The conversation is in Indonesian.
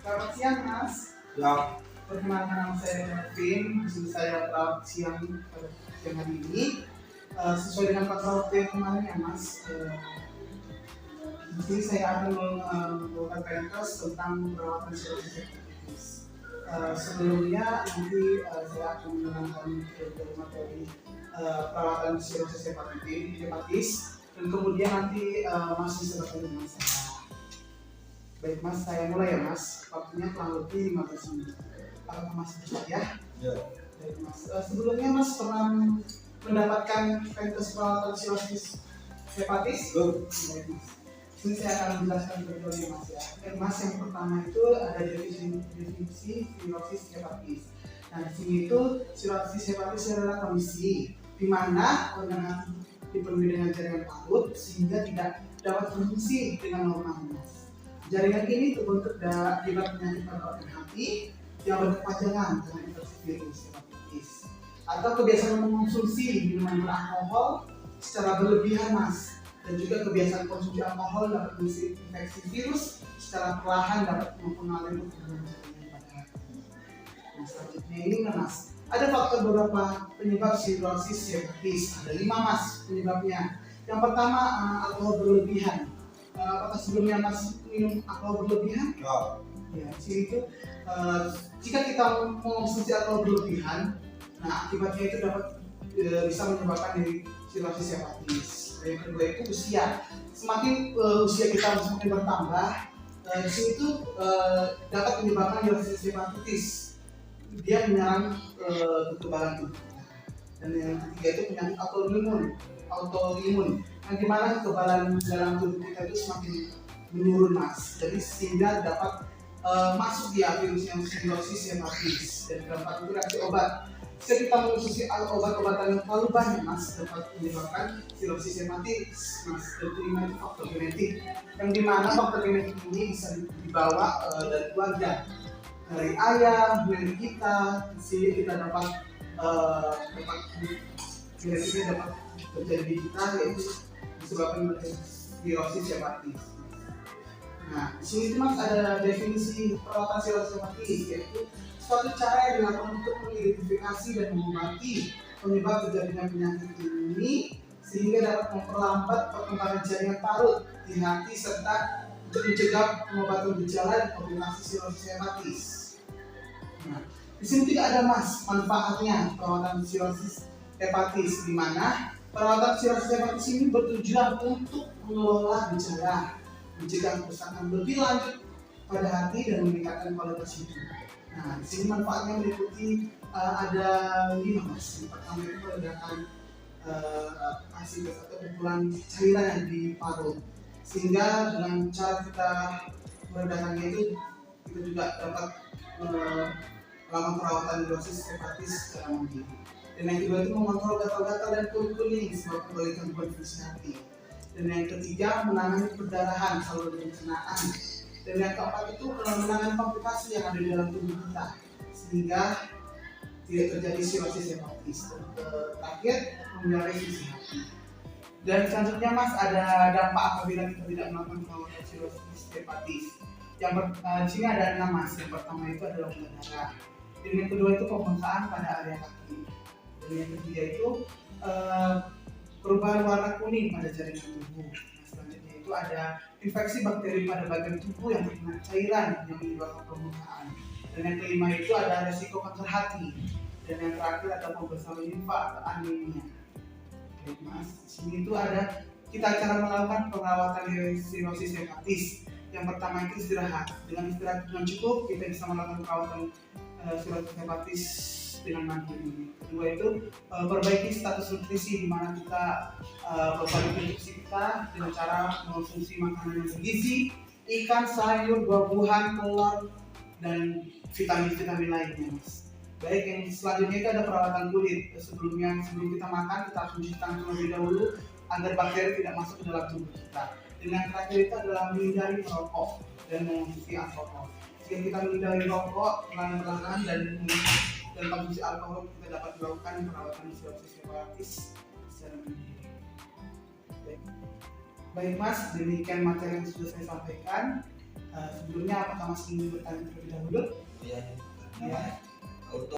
Selamat siang Mas. Ya, Perkenalkan nama saya Kevin. Di sini saya perawat siang pada siang hari ini. Sesuai dengan kontrak waktu yang kemarin ya Mas. Di sini saya akan membawakan pentas tentang perawatan psikologis hepatitis. Sebelumnya nanti saya akan menerangkan beberapa materi perawatan psikologis hepatitis dan kemudian nanti Mas bisa bertanya dengan saya. Baik Mas, saya mulai ya Mas. Waktunya kurang lebih 15 menit. Apakah Mas bersedia? ya, Baik Mas. Sebelumnya Mas pernah mendapatkan pentas perawatan cirrhosis hepatis? belum. Baik Mas. Ini saya akan menjelaskan berbagai Mas ya. Baik Mas, yang pertama itu ada definisi cirrhosis hepatis. Nah di sini itu cirrhosis hepatis adalah kondisi di mana organ hati dipenuhi dengan jaringan parut sehingga tidak dapat berfungsi dengan normal Mas. Jaringan ini terbentuk akibat penyakit pada organ hati yang berkepanjangan dengan infeksi virus hepatitis atau kebiasaan mengonsumsi minuman beralkohol secara berlebihan Mas, dan juga kebiasaan konsumsi alkohol dapat menginfeksi virus secara perlahan dapat mempengaruhi pertumbuhan jaringan pada hati. Nah selanjutnya ini Mas, ada faktor beberapa penyebab cirrhosis hepatis. Ada 5 Mas penyebabnya. Yang pertama alkohol berlebihan. Apakah sebelumnya Mas minum alkohol berlebihan? Ya, Ya, di sini itu jika kita mengonsumsi alkohol berlebihan, nah akibatnya itu dapat bisa menyebabkan dari cirrhosis hepatis. Yang kedua itu usia. Semakin usia kita semakin bertambah, di sini itu dapat menyebabkan cirrhosis hepatitis. Dia menyerang kekebalan tubuh kita. Dan yang ketiga itu penyakit autoimun yang dimana kekebalan dalam tubuh kita itu semakin menurun Mas, jadi sehingga dapat masuk dia virus yang cirrhosis hepatis. Dan keempat itu reaksi obat. Jika kita mengonsumsi obat-obatan yang terlalu banyak Mas, dapat menyebabkan cirrhosis hepatis Mas. Dan kelima itu faktor genetik, yang dimana faktor genetik ini bisa dibawa dari keluarga, dari ayah, dari kita. Di sini kita dapat genetiknya dapat terjadi di kita, yaitu disebabkan oleh cirrhosis hepatis. Nah, di sini Mas ada definisi perawatan cirrhosis hepatis, yaitu suatu cara yang dilakukan untuk mengidentifikasi dan mengobati penyebab terjadinya penyakit ini sehingga dapat memperlambat perkembangan jaringan parut di hati serta untuk mencegah pengobatan gejala dan komplikasi cirrhosis hepatis. Nah, di sini tidak ada Mas manfaatnya perawatan cirrhosis hepatis, di mana perawatan cirrhosis hepatis ini bertujuan untuk mengelola gejala, mencegah kerusakan lebih lanjut pada hati dan meningkatkan kualitas hidup. Nah, di sini manfaatnya meliputi ada 5 Mas. Yang pertama itu meredakan asidos atau kumpulan cairan yang di parut, sehingga dengan cara kita meredakannya itu kita juga dapat melakukan perawatan cirrhosis hepatis secara mandiri. Dan yang kedua itu mengontrol gatal-gatal dan kulit disebabkan oleh gangguan fungsi hati. Dan yang ketiga menangani perdarahan saluran pencernaan. Dan yang keempat itu menangani komplikasi yang ada di dalam tubuh kita sehingga tidak terjadi cirrhosis hepatis. Dan terakhir memelihara fungsi hati. Dan selanjutnya Mas ada dampak apabila kita tidak melakukan perawatan cirrhosis hepatis. Di sini ada 6 Mas. Yang pertama itu adalah gula darah. Dan yang kedua itu pembengkakan pada area kaki. Dan yang ketiga itu perubahan warna kuning pada jaringan tubuh. Nah, selanjutnya itu ada infeksi bakteri pada bagian tubuh yang terkena cairan yang menyebabkan pembengkakan. Dan yang kelima itu ada resiko kanker hati. Dan yang terakhir ada pembesaran limfa atau anemia. Oke Mas, di sini itu ada kita cara melakukan perawatan cirrhosis hepatis. Yang pertama itu istirahat. Dengan istirahat yang cukup kita bisa melakukan perawatan cirrhosis hepatis dengan mandiri. Kedua itu perbaiki status nutrisi, di mana kita perbaiki nutrisi kita dengan cara mengonsumsi makanan yang bergizi, ikan, sayur, buah-buahan, telur, dan vitamin-vitamin lainnya Mas. Baik, yang selanjutnya itu ada perawatan kulit. Sebelum kita makan kita harus mencuci tangan terlebih dahulu agar bakteri tidak masuk ke dalam tubuh kita. Dan yang terakhir itu adalah menghindari merokok dan mengonsumsi alkohol. Jika kita menghindari rokok perlahan-lahan dan konsumsi alkohol, kita dapat melakukan perawatan cirrhosis hepatis secara mandiri. Baik Mas, demikian materi yang sudah saya sampaikan. Sebelumnya apakah Mas ingin bertanya terlebih dahulu?